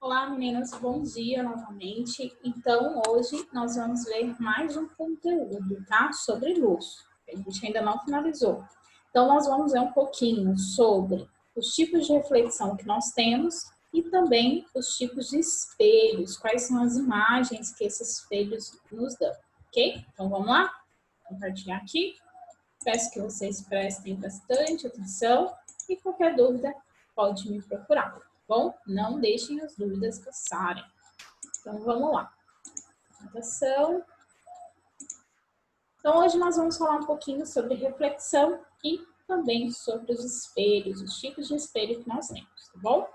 Olá, meninas, bom dia novamente. Então, hoje nós vamos ver mais um conteúdo, tá? Sobre luz. A gente ainda não finalizou. Então, nós vamos ver um pouquinho sobre os tipos de reflexão que nós temos e também os tipos de espelhos, quais são as imagens que esses espelhos nos dão, ok? Então, vamos lá? Vou compartilhar aqui. Peço que vocês prestem bastante atenção e qualquer dúvida pode me procurar. Bom, não deixem as dúvidas passarem. Então, vamos lá. Apresentação. Então, hoje nós vamos falar um pouquinho sobre reflexão e também sobre os espelhos, os tipos de espelho que nós temos, tá bom?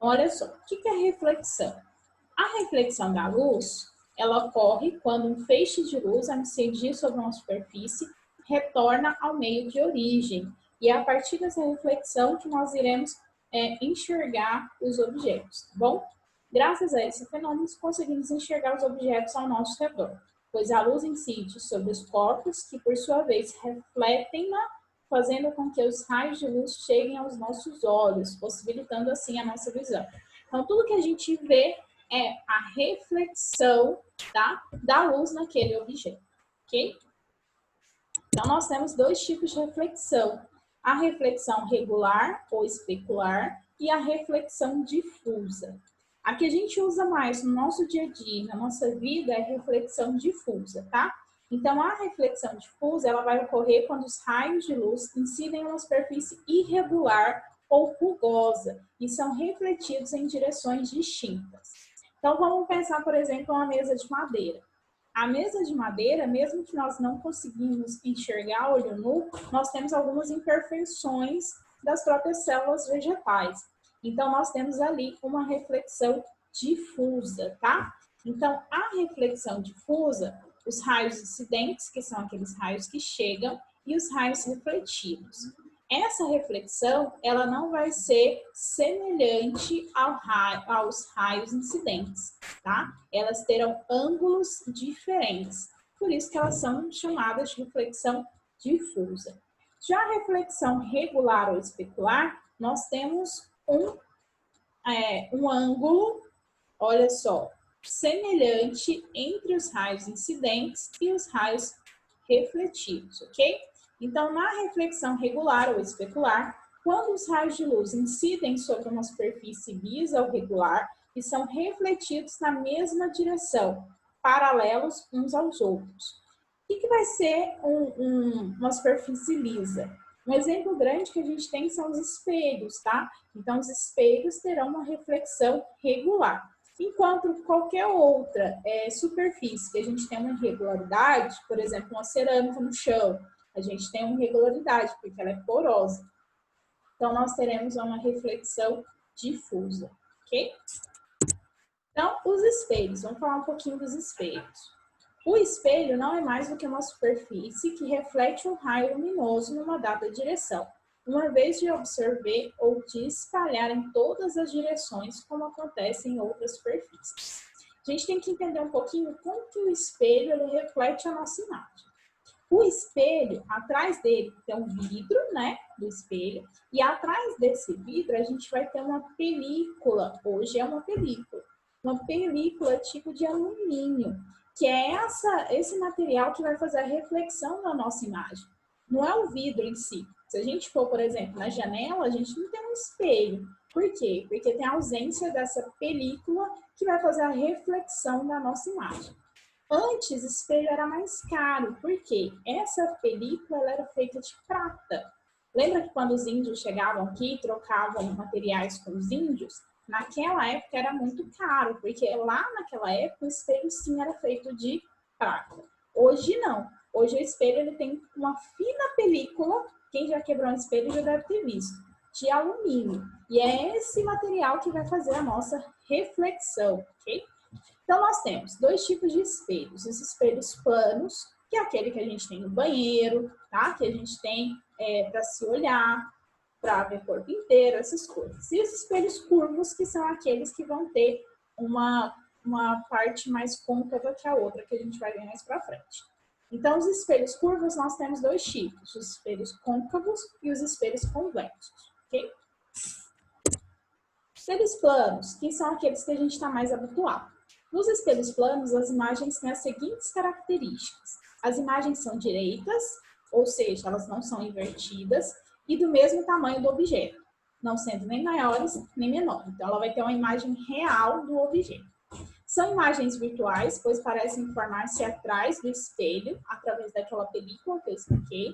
Olha só, o que é reflexão? A reflexão da luz, ela ocorre quando um feixe de luz, ao incidir sobre uma superfície, retorna ao meio de origem. E é a partir dessa reflexão que nós iremos enxergar os objetos, tá bom? Graças a esse fenômeno, conseguimos enxergar os objetos ao nosso redor, pois a luz incide sobre os corpos que, por sua vez, refletem-na, fazendo com que os raios de luz cheguem aos nossos olhos, possibilitando assim a nossa visão. Então, tudo que a gente vê é a reflexão, tá, da luz naquele objeto, ok? Então, nós temos dois tipos de reflexão. A reflexão regular ou especular e a reflexão difusa. A que a gente usa mais no nosso dia a dia, na nossa vida, é a reflexão difusa, tá? Então, a reflexão difusa, ela vai ocorrer quando os raios de luz incidem em uma superfície irregular ou rugosa e são refletidos em direções distintas. Então, vamos pensar, por exemplo, uma mesa de madeira. A mesa de madeira, mesmo que nós não conseguimos enxergar olho nu, nós temos algumas imperfeições das próprias células vegetais. Então, nós temos ali uma reflexão difusa, tá? Então, a reflexão difusa, os raios incidentes, que são aqueles raios que chegam, e os raios refletidos. Essa reflexão, ela não vai ser semelhante aos raios incidentes, tá? Elas terão ângulos diferentes, por isso que elas são chamadas de reflexão difusa. Já a reflexão regular ou especular, nós temos um ângulo, olha só, semelhante entre os raios incidentes e os raios refletidos, ok? Então, na reflexão regular ou especular, quando os raios de luz incidem sobre uma superfície lisa ou regular e são refletidos na mesma direção, paralelos uns aos outros. O que vai ser uma superfície lisa? Um exemplo grande que a gente tem são os espelhos, tá? Então, os espelhos terão uma reflexão regular. Enquanto qualquer outra superfície que a gente tem uma irregularidade, por exemplo, uma cerâmica no chão, a gente tem uma irregularidade, porque ela é porosa. Então, nós teremos uma reflexão difusa, ok? Então, os espelhos. Vamos falar um pouquinho dos espelhos. O espelho não é mais do que uma superfície que reflete um raio luminoso numa dada direção, uma vez de absorver ou de espalhar em todas as direções, como acontece em outras superfícies. A gente tem que entender um pouquinho como que o espelho ele reflete a nossa imagem. O espelho, atrás dele tem um vidro, né, do espelho, e atrás desse vidro a gente vai ter uma película, hoje é uma película tipo de alumínio, que é esse material que vai fazer a reflexão da nossa imagem. Não é o vidro em si. Se a gente for, por exemplo, na janela, a gente não tem um espelho. Por quê? Porque tem a ausência dessa película que vai fazer a reflexão da nossa imagem. Antes, espelho era mais caro, porque essa película ela era feita de prata. Lembra que quando os índios chegavam aqui e trocavam materiais com os índios? Naquela época era muito caro, porque lá naquela época o espelho sim era feito de prata. Hoje não. Hoje o espelho ele tem uma fina película, quem já quebrou um espelho já deve ter visto, de alumínio. E é esse material que vai fazer a nossa reflexão, ok? Então, nós temos dois tipos de espelhos. Os espelhos planos, que é aquele que a gente tem no banheiro, tá? Que a gente tem para se olhar, para ver o corpo inteiro, essas coisas. E os espelhos curvos, que são aqueles que vão ter uma parte mais côncava que a outra, que a gente vai ver mais para frente. Então, os espelhos curvos, nós temos dois tipos, os espelhos côncavos e os espelhos convexos, ok? Espelhos planos, que são aqueles que a gente está mais habituado. Nos espelhos planos, as imagens têm as seguintes características. As imagens são direitas, ou seja, elas não são invertidas, e do mesmo tamanho do objeto, não sendo nem maiores nem menores. Então, ela vai ter uma imagem real do objeto. São imagens virtuais, pois parecem formar-se atrás do espelho, através daquela película que eu expliquei.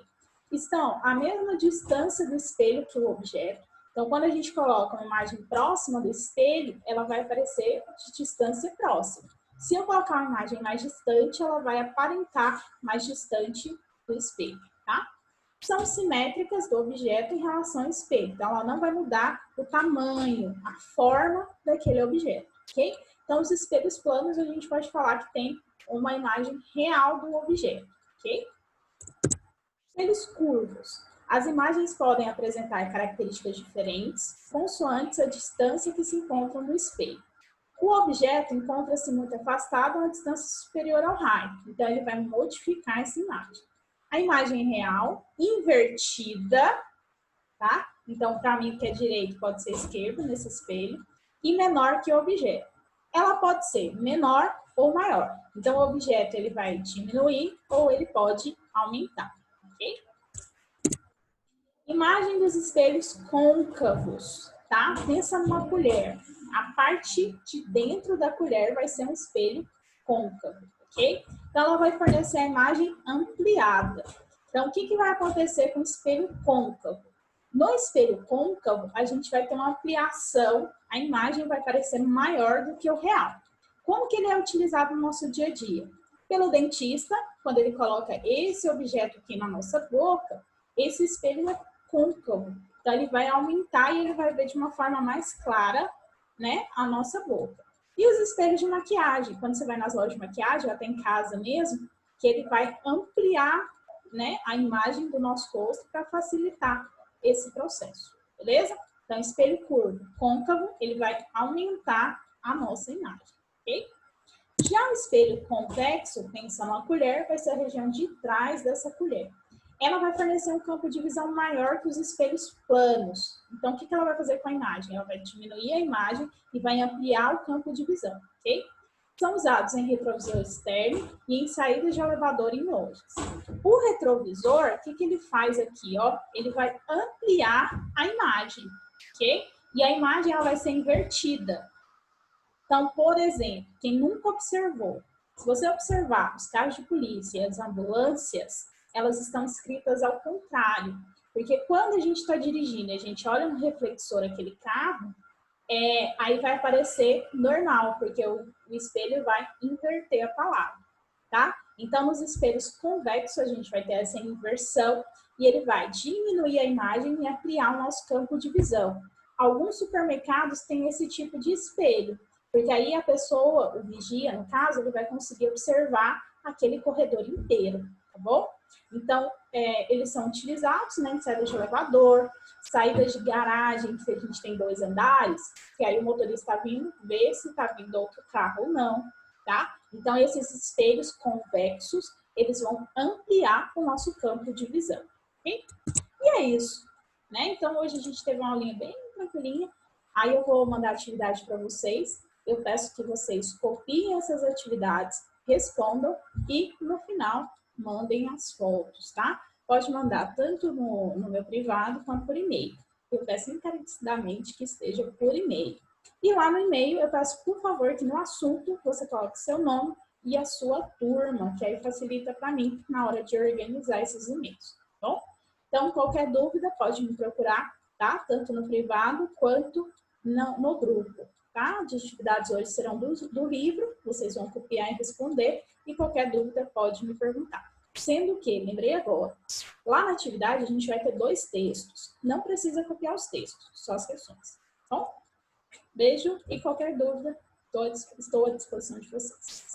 Estão à mesma distância do espelho que o objeto. Então, quando a gente coloca uma imagem próxima do espelho, ela vai aparecer de distância próxima. Se eu colocar uma imagem mais distante, ela vai aparentar mais distante do espelho, tá? São simétricas do objeto em relação ao espelho. Então, ela não vai mudar o tamanho, a forma daquele objeto, ok? Então, os espelhos planos, a gente pode falar que tem uma imagem real do objeto, ok? Espelhos curvos. As imagens podem apresentar características diferentes, consoante a distância que se encontram do espelho. O objeto encontra-se muito afastado a uma distância superior ao raio, então ele vai modificar essa imagem. A imagem real, invertida, tá? Então, para mim que é direito, pode ser esquerdo nesse espelho, e menor que o objeto. Ela pode ser menor ou maior. Então, o objeto ele vai diminuir ou ele pode aumentar, ok? Imagem dos espelhos côncavos, tá? Pensa numa colher. A parte de dentro da colher vai ser um espelho côncavo, ok? Então, ela vai fornecer a imagem ampliada. Então, o que vai acontecer com o espelho côncavo? No espelho côncavo, a gente vai ter uma ampliação, a imagem vai parecer maior do que o real. Como que ele é utilizado no nosso dia a dia? Pelo dentista, quando ele coloca esse objeto aqui na nossa boca, esse espelho é côncavo. Então, ele vai aumentar e ele vai ver de uma forma mais clara, né, a nossa boca. E os espelhos de maquiagem, quando você vai nas lojas de maquiagem, ou até em casa mesmo, que ele vai ampliar, né, a imagem do nosso rosto para facilitar esse processo, beleza? Então, espelho curvo, côncavo, ele vai aumentar a nossa imagem, ok? Já o espelho convexo, pensa numa colher, vai ser a região de trás dessa colher. Ela vai fornecer um campo de visão maior que os espelhos planos. Então, o que ela vai fazer com a imagem? Ela vai diminuir a imagem e vai ampliar o campo de visão, ok? São usados em retrovisor externo e em saídas de elevador em lojas. O retrovisor, o que ele faz aqui? Ó? Ele vai ampliar a imagem, ok? E a imagem ela vai ser invertida. Então, por exemplo, quem nunca observou, se você observar os carros de polícia e as ambulâncias, elas estão escritas ao contrário. Porque quando a gente está dirigindo e a gente olha no reflexor aquele carro, aí vai aparecer normal, porque o espelho vai inverter a palavra, tá? Então, nos espelhos convexos, a gente vai ter essa inversão e ele vai diminuir a imagem e ampliar o nosso campo de visão. Alguns supermercados têm esse tipo de espelho, porque aí a pessoa, o vigia, no caso, ele vai conseguir observar aquele corredor inteiro, tá bom? Então, eles são utilizados, né, em saídas de elevador, saídas de garagem, se a gente tem 2 andares, que aí o motorista está vindo, vê se está vindo outro carro ou não, tá? Então, esses espelhos convexos, eles vão ampliar o nosso campo de visão, ok? E é isso, né? Então, hoje a gente teve uma aulinha bem tranquilinha, aí eu vou mandar atividade para vocês, eu peço que vocês copiem essas atividades, respondam e, no final, mandem as fotos, tá? Pode mandar tanto no meu privado quanto por e-mail. Eu peço encarecidamente que esteja por e-mail. E lá no e-mail eu peço, por favor, que no assunto você coloque seu nome e a sua turma, que aí facilita para mim na hora de organizar esses e-mails, tá bom? Então, qualquer dúvida pode me procurar, tá? Tanto no privado quanto no grupo, tá? As atividades hoje serão do livro, vocês vão copiar e responder, e qualquer dúvida pode me perguntar. Sendo que, lembrei agora, lá na atividade a gente vai ter 2 textos. Não precisa copiar os textos, só as questões. Bom? Beijo e qualquer dúvida, estou à disposição de vocês.